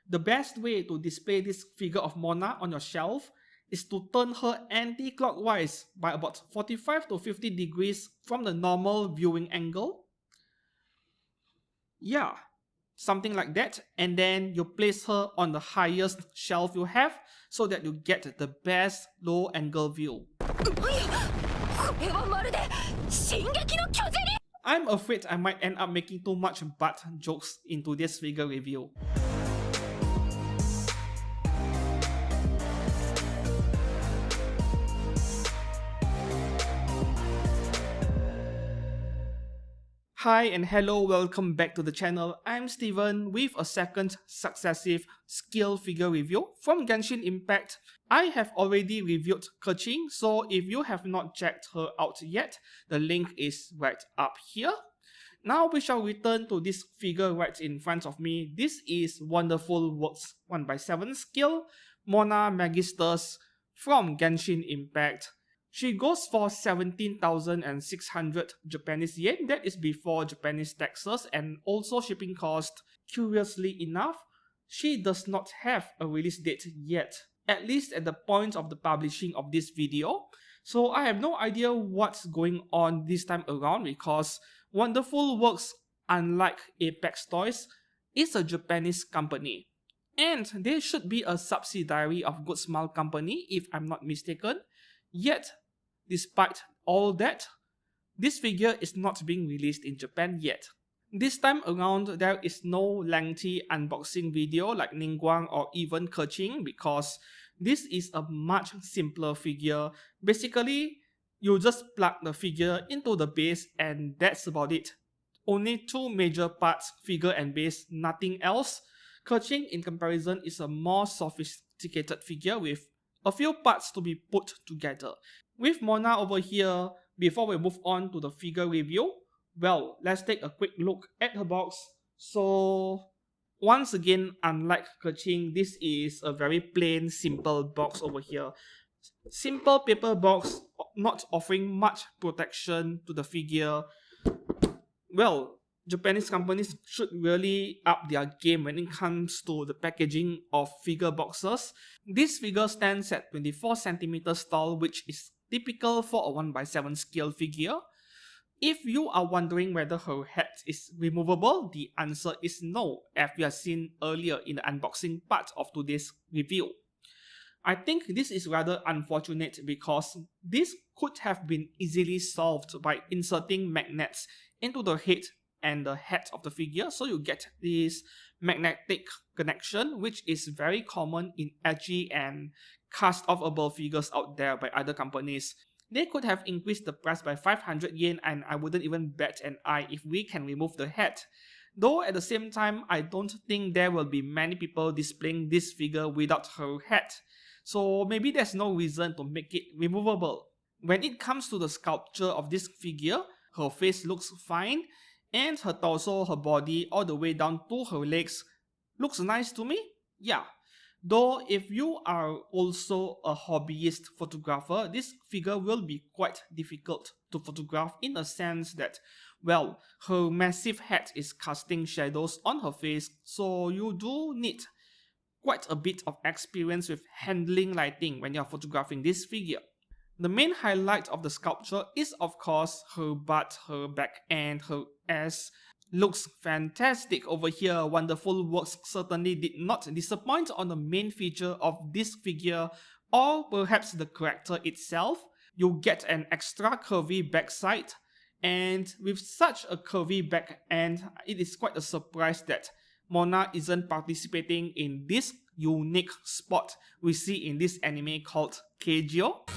The best way to display this figure of Mona on your shelf is to turn her anti-clockwise by about 45 to 50 degrees from the normal viewing angle. Yeah, something like that, and then you place her on the highest shelf you have so that you get the best low angle view. I'm afraid I might end up making too much butt jokes into this figure review. Hi and hello, welcome back to the channel. I'm Steven with a second successive skill figure review from Genshin Impact. I have already reviewed Keqing, so if you have not checked her out yet, the link is right up here. Now we shall return to this figure right in front of me. This is Wonderful Works 1x7 skill, Mona Megistus from Genshin Impact. She goes for 17,600 Japanese yen, that is before Japanese taxes and also shipping cost. Curiously enough, she does not have a release date yet, at least at the point of the publishing of this video. So I have no idea what's going on this time around because Wonderful Works, unlike Apex Toys, is a Japanese company. And they should be a subsidiary of Good Smile Company if I'm not mistaken. Yet, despite all that, this figure is not being released in Japan yet. This time around, there is no lengthy unboxing video like Ningguang or even Keqing because this is a much simpler figure. Basically, you just plug the figure into the base and that's about it. Only two major parts, figure and base, nothing else. Keqing in comparison is a more sophisticated figure with a few parts to be put together. With Mona over here, before we move on to the figure review, well, let's take a quick look at her box. So, once again, unlike Keqing, this is a very plain, simple box over here. Simple paper box, not offering much protection to the figure. Well, Japanese companies should really up their game when it comes to the packaging of figure boxes. This figure stands at 24 centimeters tall, which is typical for a 1x7 scale figure. If you are wondering whether her head is removable, the answer is no, as we have seen earlier in the unboxing part of today's review. I think this is rather unfortunate because this could have been easily solved by inserting magnets into the head and the head of the figure, so you get this magnetic connection, which is very common in edgy and cast-offable figures out there by other companies. They could have increased the price by 500 yen and I wouldn't even bat an eye if we can remove the head. Though at the same time, I don't think there will be many people displaying this figure without her head. So maybe there's no reason to make it removable. When it comes to the sculpture of this figure, her face looks fine, and her torso, her body, all the way down to her legs looks nice to me. Yeah. Though if you are also a hobbyist photographer, this figure will be quite difficult to photograph in the sense that, well, her massive head is casting shadows on her face, so you do need quite a bit of experience with handling lighting when you're photographing this figure. The main highlight of the sculpture is of course her butt, her back and her ass. Looks fantastic over here. Wonderful Works certainly did not disappoint on the main feature of this figure, or perhaps the character itself. You get an extra curvy backside, and with such a curvy back end, it is quite a surprise that Mona isn't participating in this unique spot we see in this anime called Keijo.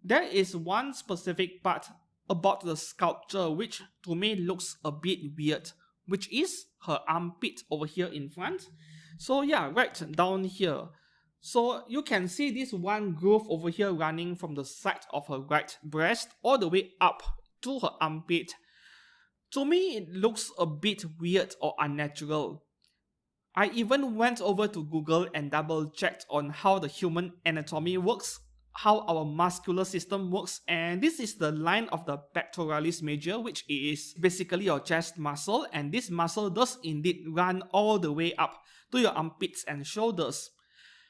There is one specific part about the sculpture which to me looks a bit weird, which is her armpit over here in front. So yeah, right down here. So you can see this one groove over here running from the side of her right breast all the way up to her armpit. To me, it looks a bit weird or unnatural. I even went over to Google and double checked on how the human anatomy works, how our muscular system works, and this is the line of the pectoralis major, which is basically your chest muscle, and this muscle does indeed run all the way up to your armpits and shoulders.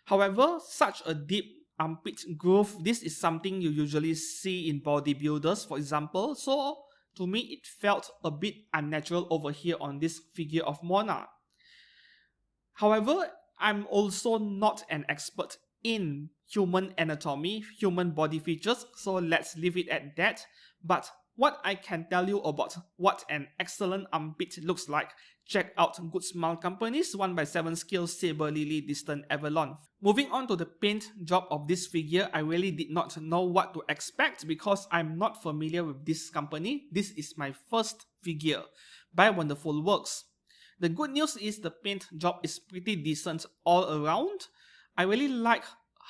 However, such a deep armpit groove, this is something you usually see in bodybuilders, for example, so to me it felt a bit unnatural over here on this figure of Mona. However, I'm also not an expert in human anatomy, human body features, so let's leave it at that. But what I can tell you about what an excellent armpit looks like, check out Good Smile Company's 1x7 scale Saber Lily Distant Avalon. Moving on to the paint job of this figure, I really did not know what to expect because I'm not familiar with this company. This is my first figure by Wonderful Works. The good news is the paint job is pretty decent all around. I really like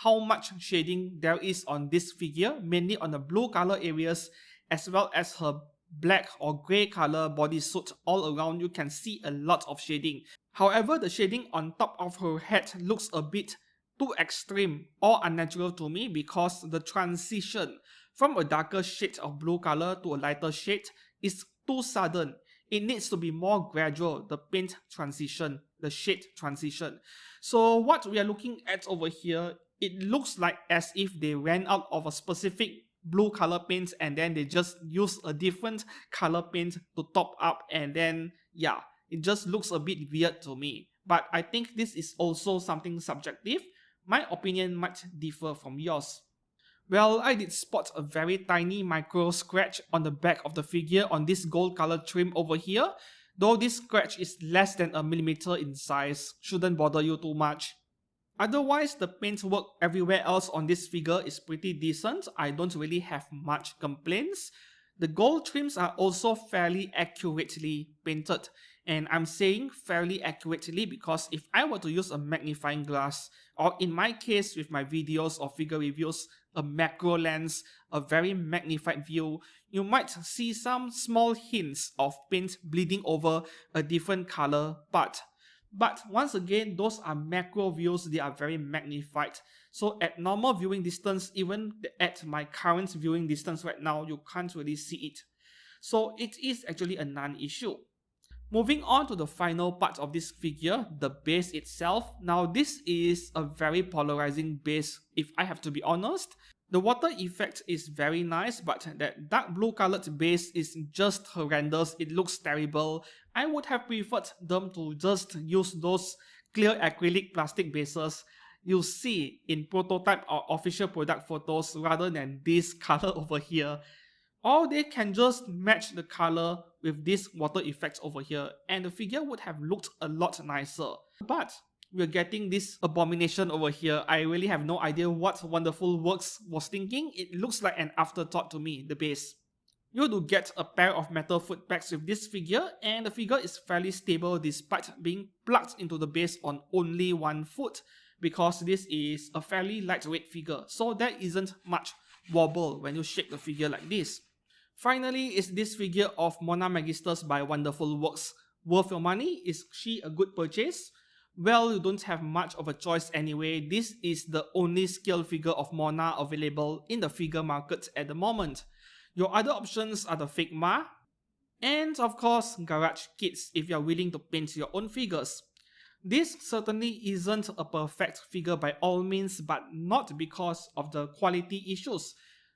how much shading there is on this figure, mainly on the blue color areas as well as her black or grey color bodysuit all around. You can see a lot of shading. However, the shading on top of her head looks a bit too extreme or unnatural to me because the transition from a darker shade of blue color to a lighter shade is too sudden. It needs to be more gradual, the paint transition, the shade transition. So what we are looking at over here, it looks like as if they ran out of a specific blue color paint and then they just use a different color paint to top up, and then yeah, it just looks a bit weird to me. But I think this is also something subjective. My opinion might differ from yours. Well, I did spot a very tiny micro scratch on the back of the figure on this gold color trim over here. Though this scratch is less than a millimeter in size, shouldn't bother you too much. Otherwise, the paint work everywhere else on this figure is pretty decent. I don't really have much complaints. The gold trims are also fairly accurately painted. And I'm saying fairly accurately because if I were to use a magnifying glass, or in my case with my videos or figure reviews, a macro lens, a very magnified view, you might see some small hints of paint bleeding over a different color part. But once again, those are macro views, they are very magnified. So at normal viewing distance, even at my current viewing distance right now, you can't really see it. So it is actually a non-issue. Moving on to the final part of this figure, the base itself. Now this is a very polarizing base if I have to be honest. The water effect is very nice, but that dark blue colored base is just horrendous. It looks terrible. I would have preferred them to just use those clear acrylic plastic bases you see in prototype or official product photos rather than this color over here. Or they can just match the color with this water effects over here and the figure would have looked a lot nicer. But we're getting this abomination over here. I really have no idea what Wonderful Works was thinking. It looks like an afterthought to me, the base. You do get a pair of metal foot pegs with this figure, and the figure is fairly stable despite being plugged into the base on only one foot, because this is a fairly lightweight figure, so there isn't much wobble when you shake the figure like this. Finally, is this figure of Mona Megistus by Wonderful Works worth your money? Is she a good purchase? Well, you don't have much of a choice anyway. This is the only scale figure of Mona available in the figure market at the moment. Your other options are the Figma, and of course garage kits if you're willing to paint your own figures. This certainly isn't a perfect figure by all means, but not because of the quality issues.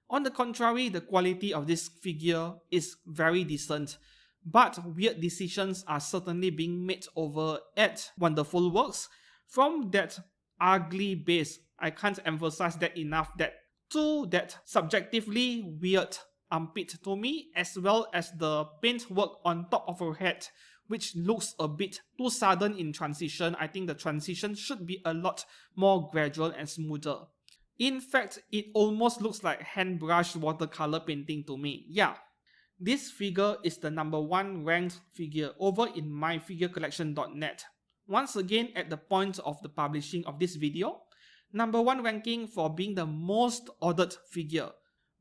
On the contrary, the quality of this figure is very decent, but weird decisions are certainly being made over at Wonderful Works. From that ugly base, I can't emphasize that enough, to that subjectively weird armpit to me, as well as the paint work on top of her head, which looks a bit too sudden in transition. I think the transition should be a lot more gradual and smoother. In fact, it almost looks like hand-brushed watercolor painting to me. Yeah, this figure is the #1 ranked figure over in myfigurecollection.net. Once again, at the point of the publishing of this video, #1 ranking for being the most ordered figure.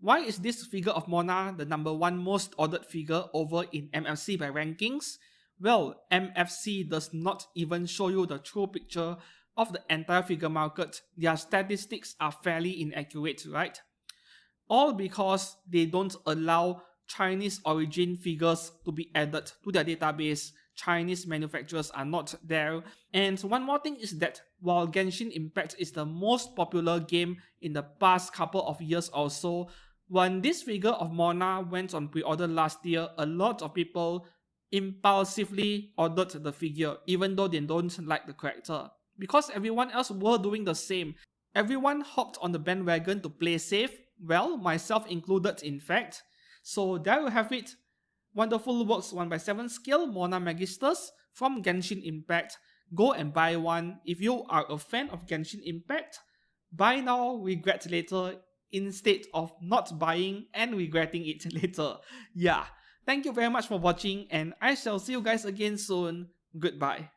Why is this figure of Mona the #1 most ordered figure over in MFC by rankings? Well, MFC does not even show you the true picture of the entire figure market, their statistics are fairly inaccurate, right? All because they don't allow Chinese origin figures to be added to their database. Chinese manufacturers are not there. And one more thing is that while Genshin Impact is the most popular game in the past couple of years or so, when this figure of Mona went on pre-order last year, a lot of people impulsively ordered the figure even though they don't like the character. Because everyone else were doing the same. Everyone hopped on the bandwagon to play safe, well, myself included in fact. So there you have it. Wonderful works 1/7 scale Mona Megistus from Genshin Impact. Go and buy one. If you are a fan of Genshin Impact, buy now, regret later, instead of not buying and regretting it later. Yeah, thank you very much for watching and I shall see you guys again soon. Goodbye.